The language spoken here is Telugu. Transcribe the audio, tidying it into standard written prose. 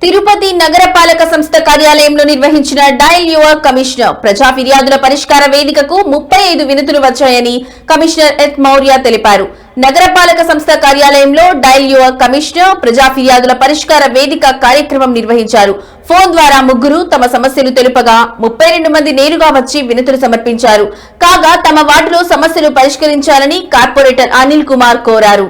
తిరుపతి నగరపాలక సంస్థ కార్యాలయంలో నిర్వహించిన డయల్ యువర్ కమిషనర్ ప్రజా ఫిర్యాదుల పరిష్కార వేదికకు 35 వినతులు వచ్చాయని కమిషనర్ ఎత్ మౌర్య తెలిపారు. నగరపాలక సంస్థ కార్యాలయంలో డయల్ యువర్ కమిషనర్ ప్రజా ఫిర్యాదుల పరిష్కార వేదిక కార్యక్రమం నిర్వహించారు. ఫోన్ ద్వారా ముగ్గురు తమ సమస్యలు తెలుపగా 32 మంది నేరుగా వచ్చి వినతులు సమర్పించారు. కాగా తమ వార్డులో సమస్యలు పరిష్కరించాలని కార్పొరేటర్ అనిల్ కుమార్ కోరారు.